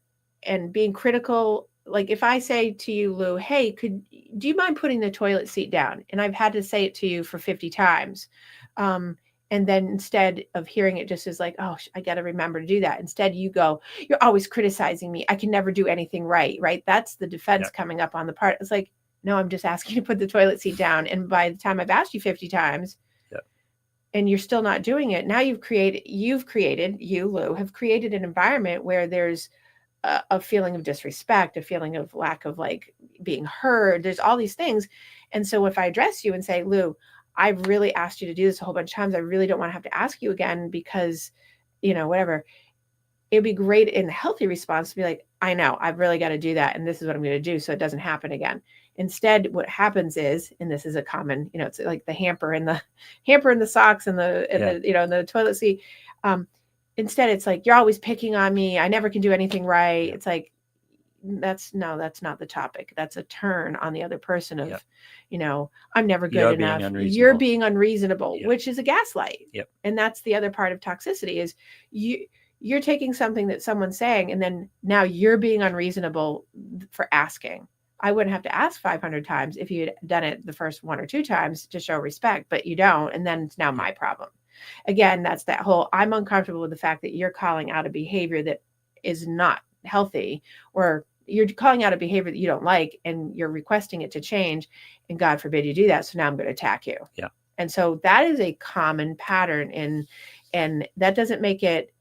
Speaker 1: being critical. Like if I say to you, Lou, hey, do you mind putting the toilet seat down? And I've had to say it to you for 50 times. Um, and then instead of hearing it just as like, oh, I got to remember to do that. Instead, you go, you're always criticizing me. I can never do anything right. Right. That's the defense
Speaker 2: Yeah.
Speaker 1: coming up on the part. It's like, no, I'm just asking you to put the toilet seat down. And by the time I've asked you 50 times,
Speaker 2: Yeah.
Speaker 1: and you're still not doing it, now you, Lou, have created an environment where there's a feeling of disrespect, a feeling of lack of like being heard. There's all these things. And so if I address you and say, Lou, I've really asked you to do this a whole bunch of times. I really don't want to have to ask you again because, whatever. It'd be great in a healthy response to be like, I know, I've really got to do that. And this is what I'm going to do so it doesn't happen again. Instead, what happens is, and this is a common, it's like the hamper and the socks and
Speaker 2: Yeah.
Speaker 1: and the toilet seat. Instead, it's like, you're always picking on me. I never can do anything right.
Speaker 2: Yeah.
Speaker 1: It's like, that's not the topic. That's a turn on the other person
Speaker 2: Yeah.
Speaker 1: of, I'm never good
Speaker 2: You're being
Speaker 1: enough. You're
Speaker 2: unreasonable.
Speaker 1: being unreasonable,
Speaker 2: Yeah.
Speaker 1: which is a gaslight.
Speaker 2: Yep.
Speaker 1: And that's the other part of toxicity is you're taking something that someone's saying and then now you're being unreasonable for asking. I wouldn't have to ask 500 times if you had done it the first one or two times to show respect, but you don't. And then it's now my problem. Again, that's that whole, I'm uncomfortable with the fact that you're calling out a behavior that is not healthy, or you're calling out a behavior that you don't like and you're requesting it to change. And God forbid you do that. So now I'm going to attack you.
Speaker 2: Yeah.
Speaker 1: And so that is a common pattern and that doesn't make it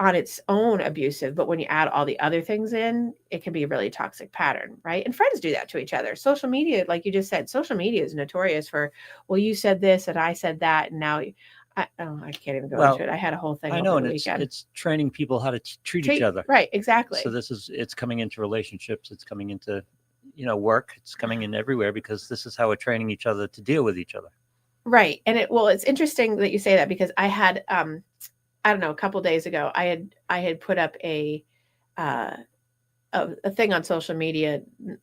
Speaker 1: on its own abusive, but when you add all the other things in, it can be a really toxic pattern, right? And friends do that to each other. Social media, like you just said, social media is notorious for, well, you said this and I said that, and now I can't even go into it. I had a whole thing
Speaker 2: I
Speaker 1: over
Speaker 2: know,
Speaker 1: the
Speaker 2: and
Speaker 1: weekend.
Speaker 2: it's training people how to treat each other.
Speaker 1: Right, exactly.
Speaker 2: So it's coming into relationships. It's coming into, work. It's coming in everywhere because this is how we're training each other to deal with each other.
Speaker 1: Right, and it's interesting that you say that because I had I don't know, a couple days ago, I had put up a thing on social media.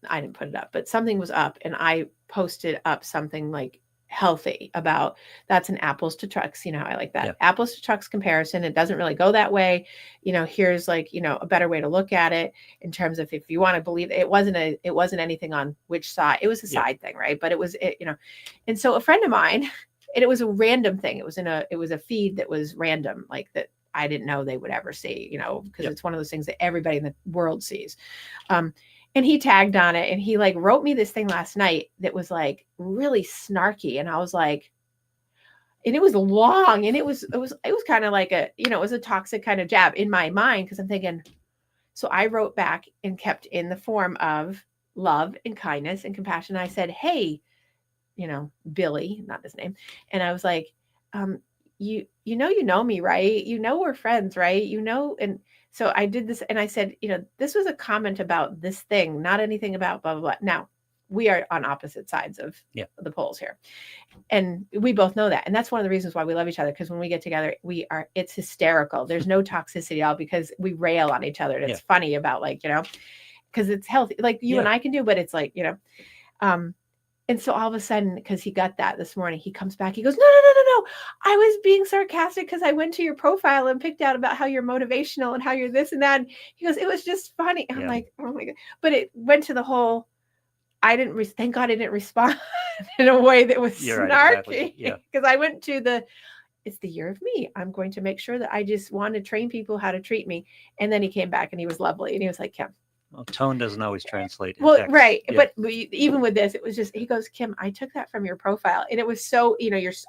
Speaker 1: I didn't put it up, but something was up, and I posted up something like healthy about that's an apples to trucks. I like that apples to trucks comparison. It doesn't really go that way. Here's like a better way to look at it in terms of if you want to believe it wasn't anything on which side. It was a side thing, right? But it was and so a friend of mine. And it was a random thing. It was a feed that was random, like that I didn't know they would ever see, because it's one of those things that everybody in the world sees. And he tagged on it and he like wrote me this thing last night that was like really snarky. And I was like, and it was long and it was kind of like it was a toxic kind of jab in my mind. Cause I'm thinking, so I wrote back and kept in the form of love and kindness and compassion. I said, hey, Billy, not his name. And I was like, you know me, right? We're friends, right? And so I did this and I said, this was a comment about this thing, not anything about blah, blah, blah. Now we are on opposite sides of the poles here. And we both know that. And that's one of the reasons why we love each other. Because when we get together, it's hysterical. There's no toxicity at all because we rail on each other. And it's funny about like, because it's healthy, like you and I can do, but it's like, and so all of a sudden, because he got that this morning, he comes back. He goes, no. I was being sarcastic because I went to your profile and picked out about how you're motivational and how you're this and that. And he goes, it was just funny. I'm like, oh my God. But it went to the whole, thank God I didn't respond in a way that was snarky. Right, exactly. Yeah. Because I went to it's the year of me. I'm going to make sure that I just want to train people how to treat me. And then he came back and he was lovely. And he was like, Kim.
Speaker 2: Well, tone doesn't always translate.
Speaker 1: Well, text. Right. Yeah. But even with this, it was just, he goes, Kim, I took that from your profile. And it was so,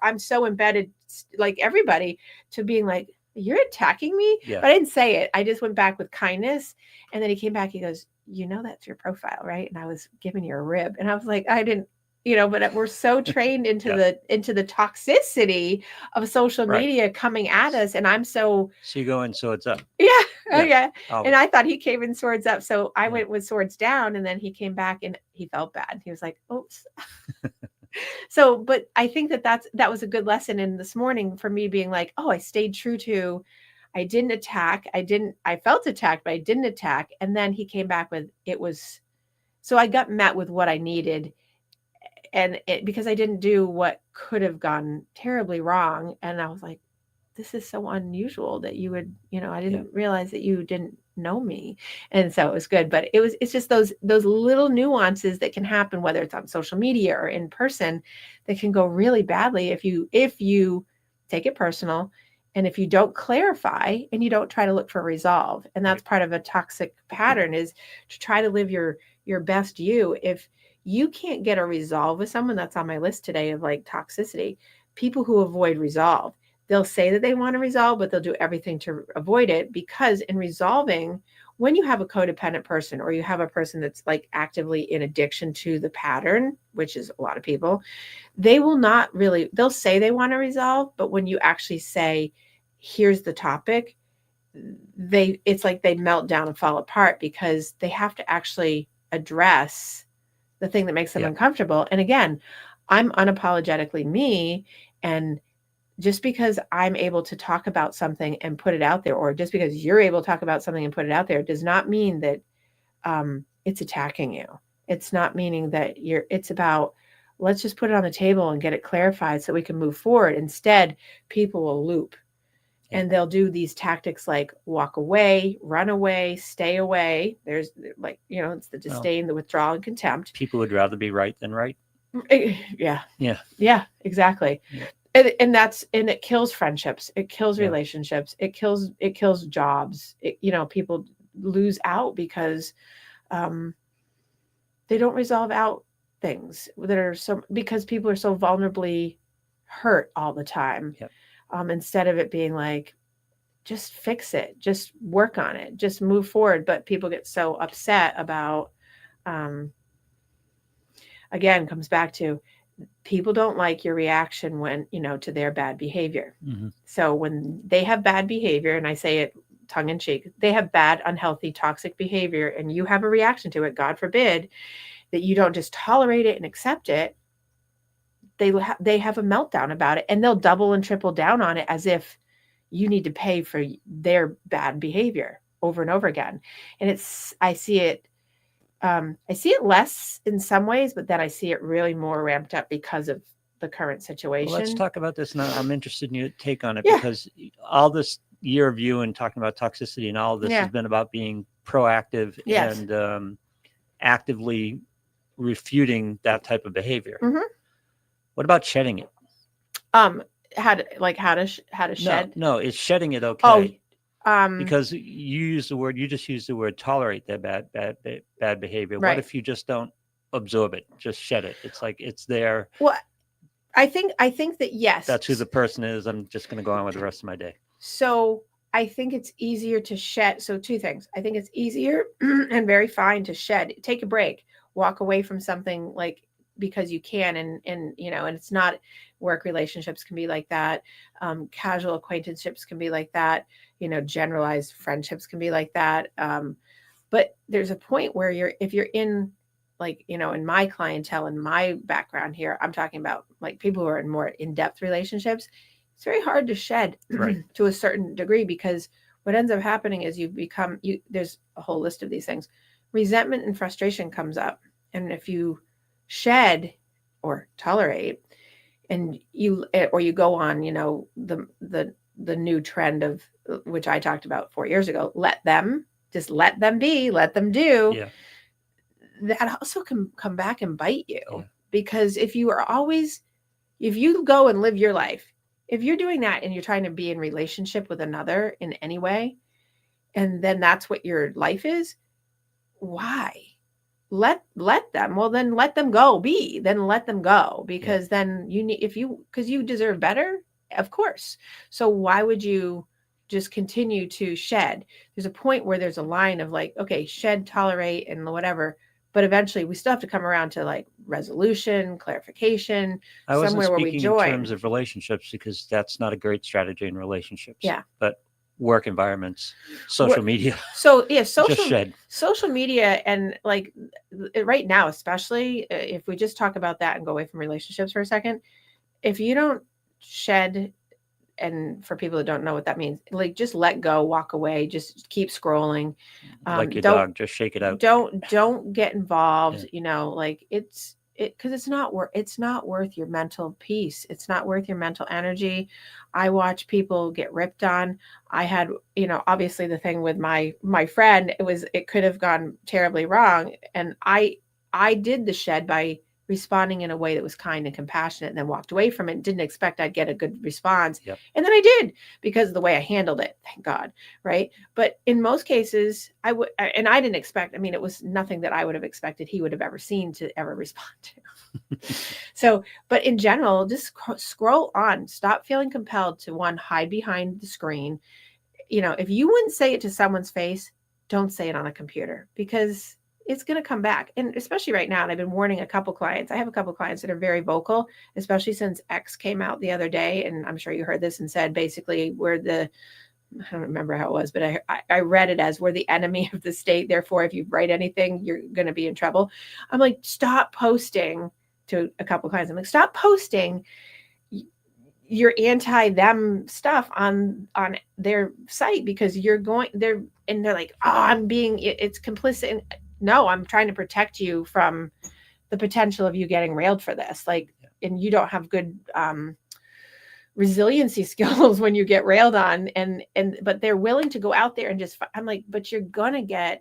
Speaker 1: I'm so embedded, like everybody, to being like, you're attacking me. Yeah. But I didn't say it. I just went back with kindness. And then he came back, he goes, that's your profile, right? And I was giving you a rib. And I was like, I didn't, but we're so trained into the toxicity of social media coming at us. And I'm so
Speaker 2: you go in swords up.
Speaker 1: Yeah. Oh yeah. And I thought he came in swords up. So I went with swords down and then he came back and he felt bad. He was like, oops. So, but I think that was a good lesson in this morning for me being like, oh, I stayed true to, I didn't attack. I felt attacked, but I didn't attack. And then he came back with, so I got met with what I needed. And because I didn't do what could have gone terribly wrong. And I was like, this is so unusual that you would, I didn't realize that you didn't know me. And so it was good. But it's just those little nuances that can happen, whether it's on social media or in person, that can go really badly if you take it personal, and if you don't clarify and you don't try to look for resolve. And that's part of a toxic pattern, is to try to live your best you. If you can't get a resolve with someone, that's on my list today of like toxicity, people who avoid resolve. They'll say that they want to resolve, but they'll do everything to avoid it, because in resolving, when you have a codependent person, or you have a person that's like actively in addiction to the pattern, which is a lot of people, they will not really, they'll say they want to resolve, but when you actually say, here's the topic, it's like they melt down and fall apart, because they have to actually address the thing that makes them uncomfortable. And again, I'm unapologetically me, and just because I'm able to talk about something and put it out there, or just because you're able to talk about something and put it out there, does not mean that it's attacking you. It's not meaning that it's about, let's just put it on the table and get it clarified so we can move forward. Instead, people will loop, and they'll do these tactics like walk away, run away, stay away. There's like, it's the disdain, the withdrawal, and contempt.
Speaker 2: People would rather be right than right.
Speaker 1: Yeah.
Speaker 2: Yeah.
Speaker 1: Yeah, exactly. Yeah. And it kills friendships. It kills relationships. It kills jobs. People lose out because they don't resolve out things that are because people are so vulnerably hurt all the time.
Speaker 2: Yep.
Speaker 1: Instead of it being like, just fix it, just work on it, just move forward. But people get so upset about, again, comes back to, people don't like your reaction when, to their bad behavior. Mm-hmm. So when they have bad behavior, and I say it tongue in cheek, they have bad, unhealthy, toxic behavior, and you have a reaction to it, God forbid, that you don't just tolerate it and accept it. They have a meltdown about it, and they'll double and triple down on it, as if you need to pay for their bad behavior over and over again. And I see it less in some ways, but then I see it really more ramped up because of the current situation.
Speaker 2: Well, let's talk about this now. I'm interested in your take on it, because all this year of you and talking about toxicity and all of this has been about being proactive and actively refuting that type of behavior. Mm-hmm. What about shedding it?
Speaker 1: How to shed?
Speaker 2: No, it's shedding it okay. Because you just used the word tolerate their bad behavior. Right. What if you just don't absorb it, just shed it? It's like it's there.
Speaker 1: Well, I think that yes,
Speaker 2: that's who the person is. I'm just going to go on with the rest of my day.
Speaker 1: So I think it's easier to shed. So two things. I think it's easier and very fine to shed. Take a break, walk away from something, like, because you can, and and it's not, work relationships can be like that, casual acquaintanceships can be like that, generalized friendships can be like that, but there's a point where if you're in, like, in my clientele and my background here, I'm talking about like people who are in more in-depth relationships, it's very hard to shed to a certain degree, because what ends up happening is there's a whole list of these things. Resentment and frustration comes up, and if you shed or tolerate, and you go on, the new trend of, which I talked about 4 years ago, let them be, let them do. Yeah. That also can come back and bite you, because if you go and live your life, if you're doing that and you're trying to be in relationship with another in any way, and then that's what your life is, why? Let them, well, then let them go let them go, because then because you deserve better, of course. So why would you just continue to shed? There's a point where there's a line of like, okay, shed, tolerate, and whatever, but eventually we still have to come around to like resolution, clarification,
Speaker 2: I wasn't speaking in terms of relationships, because that's not a great strategy in relationships.
Speaker 1: Yeah.
Speaker 2: But work environments, social media.
Speaker 1: So social media, and like right now, especially if we just talk about that and go away from relationships for a second, if you don't shed and for people that don't know what that means, like just let go, walk away, just keep scrolling.
Speaker 2: Like your
Speaker 1: Don't
Speaker 2: dog, just shake it out.
Speaker 1: don't get involved.
Speaker 2: Yeah.
Speaker 1: Like because it's not worth your mental peace. It's not worth your mental energy. I watch people get ripped on. I had, obviously the thing with my friend, it could have gone terribly wrong, and I did the shed by responding in a way that was kind and compassionate, and then walked away from it. Didn't expect I'd get a good response.
Speaker 2: Yep.
Speaker 1: And then I did, because of the way I handled it, thank God. Right. But in most cases I didn't expect, it was nothing that I would have expected he would have ever seen to ever respond to. So, but in general, just scroll on, stop feeling compelled to hide behind the screen. If you wouldn't say it to someone's face, don't say it on a computer, because it's going to come back. And especially right now, and I've been warning a couple clients. I have a couple clients that are very vocal, especially since X came out the other day. And I'm sure you heard this, and said basically I don't remember how it was, but I read it as, we're the enemy of the state. Therefore, if you write anything, you're going to be in trouble. I'm like, stop posting. To a couple clients, I'm like, stop posting your anti-them stuff on their site, because they're like, oh, it's complicit. And no, I'm trying to protect you from the potential of you getting railed for this. Like, and you don't have good resiliency skills when you get railed on, but they're willing to go out there and just, I'm like, but you're gonna get,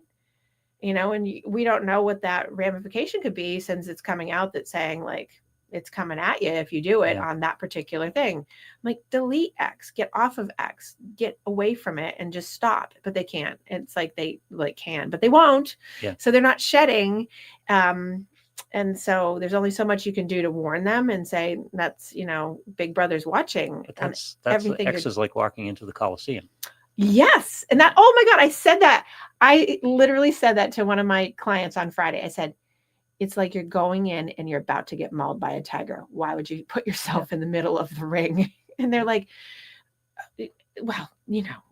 Speaker 1: and we don't know what that ramification could be, since it's coming out that's saying, like, it's coming at you if you do it on that particular thing. I'm like, delete X, get off of X, get away from it, and just stop. But they can't. It's like they can, but they won't.
Speaker 2: Yeah.
Speaker 1: So they're not shedding. And so there's only so much you can do to warn them and say, that's, Big Brother's watching.
Speaker 2: But that's
Speaker 1: everything.
Speaker 2: X is like walking into the Coliseum.
Speaker 1: Yes. And that, oh my God, I said that. I literally said that to one of my clients on Friday. I said, it's like you're going in and you're about to get mauled by a tiger. Why would you put yourself in the middle of the ring? And they're like, well,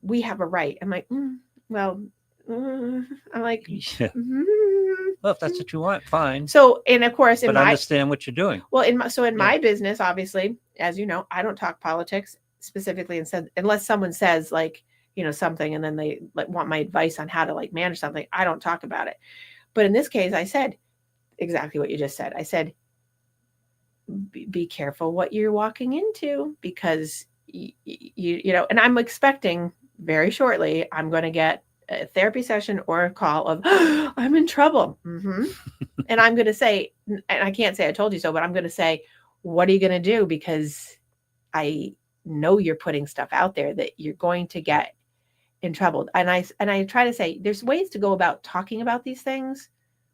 Speaker 1: we have a right. I'm like, I'm like,
Speaker 2: well, if that's what you want, fine.
Speaker 1: So, and of course,
Speaker 2: but understand what you're doing.
Speaker 1: Well, in my business, obviously, as you know, I don't talk politics specifically, unless someone says, like, something, and then they want my advice on how to manage something. I don't talk about it. But in this case, I said exactly what you just said. I said, be careful what you're walking into, because and I'm expecting very shortly, I'm going to get a therapy session or a call of, I'm in trouble. And I'm going to say, and I can't say I told you so, but I'm going to say, what are you going to do? Because I know you're putting stuff out there that you're going to get in trouble. And I try to say, there's ways to go about talking about these things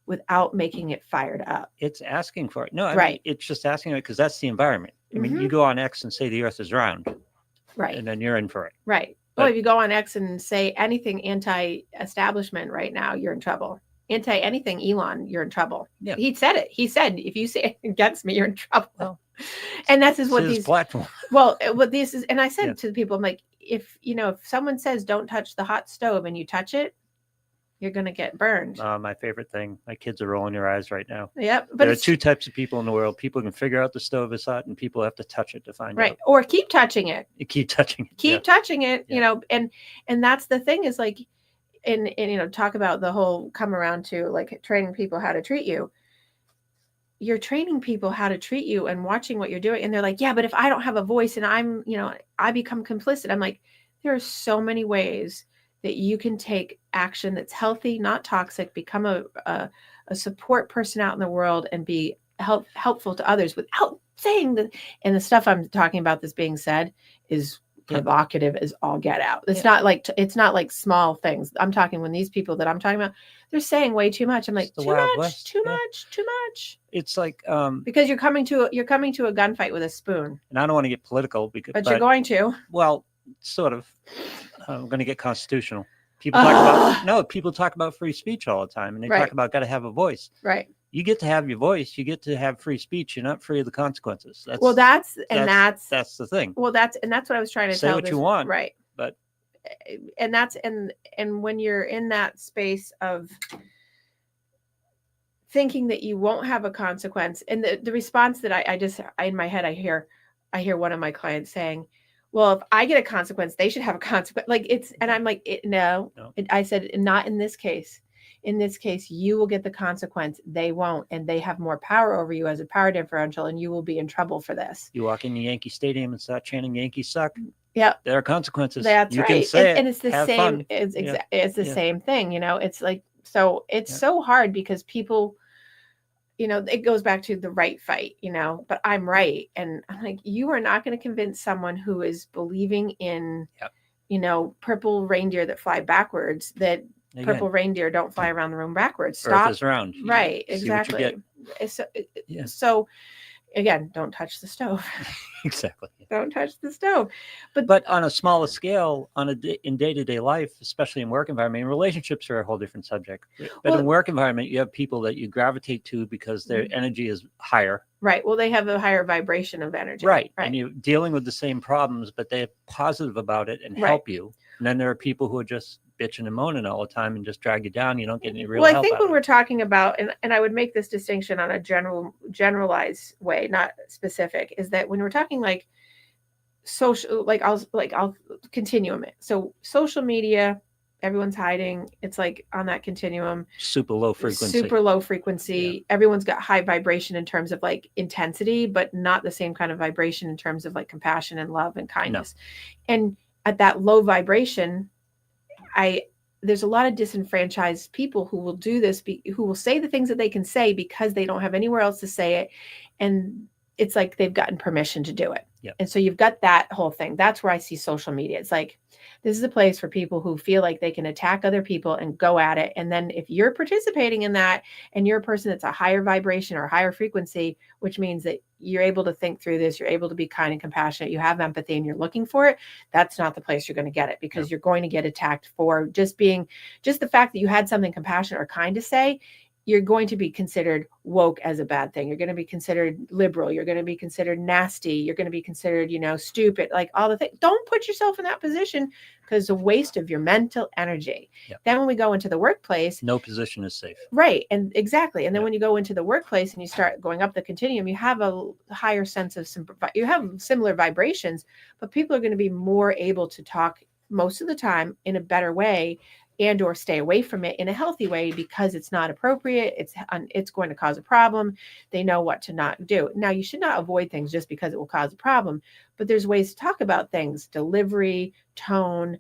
Speaker 1: without making it fired up.
Speaker 2: It's asking for it. No, I mean, it's just asking it, because that's the environment. I mean, you go on X and say the earth is round.
Speaker 1: Right.
Speaker 2: And then you're in for it.
Speaker 1: Right. Well, if you go on X and say anything anti-establishment right now, you're in trouble. Anti-anything Elon, you're in trouble. Yeah. He said it. He said, if you say it against me, you're in trouble. Well, and that's what these
Speaker 2: platform.
Speaker 1: Well, what this is, and I said to the people, I'm like, if someone says don't touch the hot stove and you touch it, you're going to get burned.
Speaker 2: My favorite thing. My kids are rolling their eyes right now.
Speaker 1: Yep. But
Speaker 2: there are two types of people in the world. People can figure out the stove is hot, and people have to touch it to find out.
Speaker 1: Right. Or keep touching it.
Speaker 2: You keep touching it.
Speaker 1: Keep touching it, and that's the thing, is like, and talk about the whole come around to like training people how to treat you. You're training people how to treat you and watching what you're doing. And they're like, yeah, but if I don't have a voice and I'm, I become complicit. I'm like, there are so many ways that you can take action that's healthy, not toxic, become a support person out in the world, and be helpful to others without saying that. And the stuff I'm talking about that's being said is provocative as all get out. It's not like small things. I'm talking, when these people that I'm talking about, they're saying way too much. I'm like, too much.
Speaker 2: It's like
Speaker 1: because you're coming to a gunfight with a spoon.
Speaker 2: And I don't want to get political, but
Speaker 1: you're going to.
Speaker 2: Well, sort of. I'm going to get constitutional. People talk about free speech all the time, and they talk about got to have a voice.
Speaker 1: Right.
Speaker 2: You get to have your voice. You get to have free speech. You're not free of the consequences. That's the thing.
Speaker 1: Well, that's what I was trying to
Speaker 2: say
Speaker 1: tell.
Speaker 2: What you want,
Speaker 1: right?
Speaker 2: But
Speaker 1: and when you're in that space of thinking that you won't have a consequence, and the response that I in my head I hear one of my clients saying, well, if I get a consequence, they should have a consequence. Like it's, and I'm like, no. I said, not in this case. In this case, you will get the consequence. They won't, and they have more power over you as a power differential, and you will be in trouble for this.
Speaker 2: You walk in the Yankee Stadium and start chanting "Yankees suck."
Speaker 1: Yeah,
Speaker 2: there are consequences.
Speaker 1: That's
Speaker 2: you
Speaker 1: right.
Speaker 2: can say
Speaker 1: and it's the
Speaker 2: have
Speaker 1: same.
Speaker 2: fun.
Speaker 1: It's the same thing. It's like, so it's so hard because people, it goes back to the right fight, but I'm right. And I'm like, you are not going to convince someone who is believing in, purple reindeer that fly backwards, that purple reindeer don't fly around the room backwards. Stop.
Speaker 2: Earth is round.
Speaker 1: Right. Exactly. So again, don't touch the stove.
Speaker 2: Exactly.
Speaker 1: Don't touch the stove.
Speaker 2: But on a smaller scale, in day-to-day life, especially in work environment, relationships are a whole different subject. But in work environment, you have people that you gravitate to because their energy is higher.
Speaker 1: Right. Well, they have a higher vibration of energy.
Speaker 2: Right. And you're dealing with the same problems, but they're positive about it and help you. And then there are people who are just bitching and moaning all the time and just drag you down. You don't get any real help.
Speaker 1: Well, I think when we're talking about, and I would make this distinction on a generalized way, not specific, is that when we're talking like social, I'll continuum it. So social media, everyone's hiding. It's like on that continuum.
Speaker 2: Super low frequency.
Speaker 1: Yeah. Everyone's got high vibration in terms of like intensity, but not the same kind of vibration in terms of like compassion and love and kindness. No. And at that low vibration, there's a lot of disenfranchised people who will do this, who will say the things that they can say because they don't have anywhere else to say it. And it's like they've gotten permission to do it.
Speaker 2: Yep.
Speaker 1: And so you've got that whole thing. That's where I see social media. It's like, this is a place for people who feel like they can attack other people and go at it. And then if you're participating in that and you're a person that's a higher vibration or higher frequency, which means that you're able to think through this, you're able to be kind and compassionate, you have empathy and you're looking for it, that's not the place you're going to get it, because you're going to get attacked for just the fact that you had something compassionate or kind to say. You're going to be considered woke as a bad thing. You're going to be considered liberal. You're going to be considered nasty. You're going to be considered, stupid, like all the things. Don't put yourself in that position, because it's a waste of your mental energy. Yep. Then when we go into the workplace,
Speaker 2: no position is safe.
Speaker 1: Right. And exactly. And then when you go into the workplace and you start going up the continuum, you have a higher sense of you have similar vibrations, but people are going to be more able to talk most of the time in a better way, and or stay away from it in a healthy way, because it's not appropriate. It's going to cause a problem. They know what to not do. Now, you should not avoid things just because it will cause a problem, but there's ways to talk about things: delivery, tone,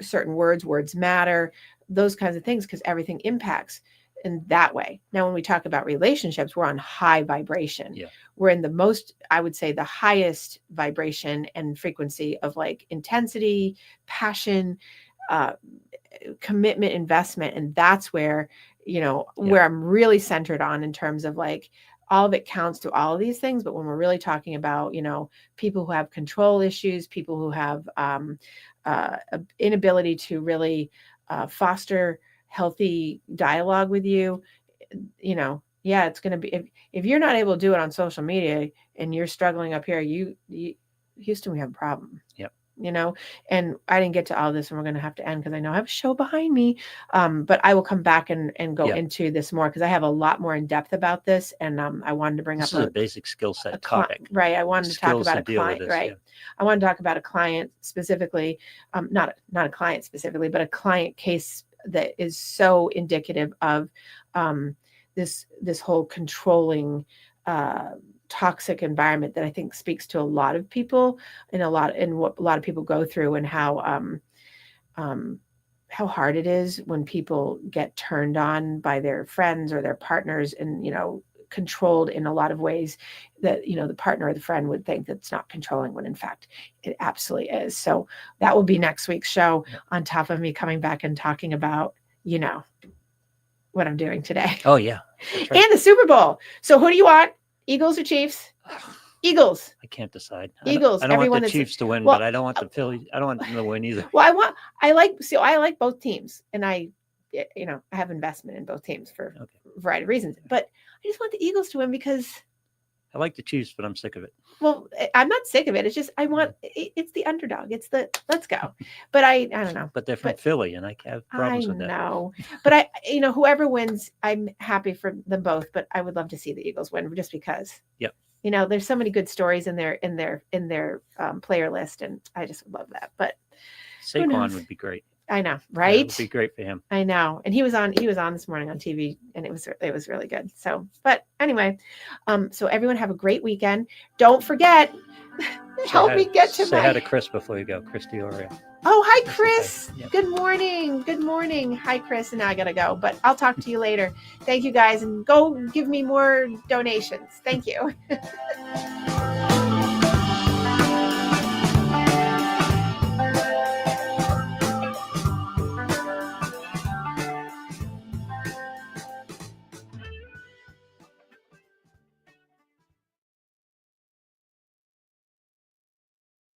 Speaker 1: certain words matter, those kinds of things, because everything impacts in that way. Now, when we talk about relationships, we're on high vibration. Yeah. We're in the most, I would say, the highest vibration and frequency of like intensity, passion, commitment, investment. And that's where, where I'm really centered on in terms of like, all of it counts to all of these things. But when we're really talking about, people who have control issues, people who have inability to really foster healthy dialogue with you, it's going to be, if you're not able to do it on social media and you're struggling up here, Houston, we have a problem.
Speaker 2: Yep.
Speaker 1: And I didn't get to all this, and we're going to have to end because I know I have a show behind me. But I will come back and go into this more, because I have a lot more in depth about this. And I wanted to bring
Speaker 2: up
Speaker 1: a
Speaker 2: basic skill set topic.
Speaker 1: Right. I wanted to talk about a client. Right. Yeah. I want to talk about a client specifically, not a client specifically, but a client case that is so indicative of this whole controlling toxic environment that I think speaks to a lot of people and what a lot of people go through, and how hard it is when people get turned on by their friends or their partners, and controlled in a lot of ways that the partner or the friend would think that's not controlling, when in fact it absolutely is. So that will be next week's show, on top of me coming back and talking about what I'm doing today.
Speaker 2: Oh yeah, that's right.
Speaker 1: And the Super Bowl. So who do you want? Eagles or Chiefs? Eagles.
Speaker 2: I can't decide.
Speaker 1: Eagles.
Speaker 2: I don't want the Chiefs to win, but I don't want the Phillies. I don't want them to win either.
Speaker 1: Well, I like both teams, and I have investment in both teams for a variety of reasons. But I just want the Eagles to win because
Speaker 2: I like the Chiefs, but I'm sick of it.
Speaker 1: Well, I'm not sick of it. It's just it's the underdog. It's the let's go. But I don't know.
Speaker 2: But they're from Philly, and I have problems with that.
Speaker 1: I know. But whoever wins, I'm happy for them both. But I would love to see the Eagles win, just because.
Speaker 2: Yep.
Speaker 1: You know, there's so many good stories in their player list, and I just love that. But who knows?
Speaker 2: Saquon would be great.
Speaker 1: I know,
Speaker 2: It
Speaker 1: right?
Speaker 2: would be great for him.
Speaker 1: I know. And he was on this morning on TV, and it was really good. So, but anyway, so everyone have a great weekend. Don't forget, help me get to
Speaker 2: say hi to Chris before you go, Chris Diorio.
Speaker 1: Oh, hi, Chris.
Speaker 2: Yep.
Speaker 1: Good morning. Good morning. Hi, Chris. And now I got to go, but I'll talk to you later. Thank you guys. And go give me more donations. Thank you.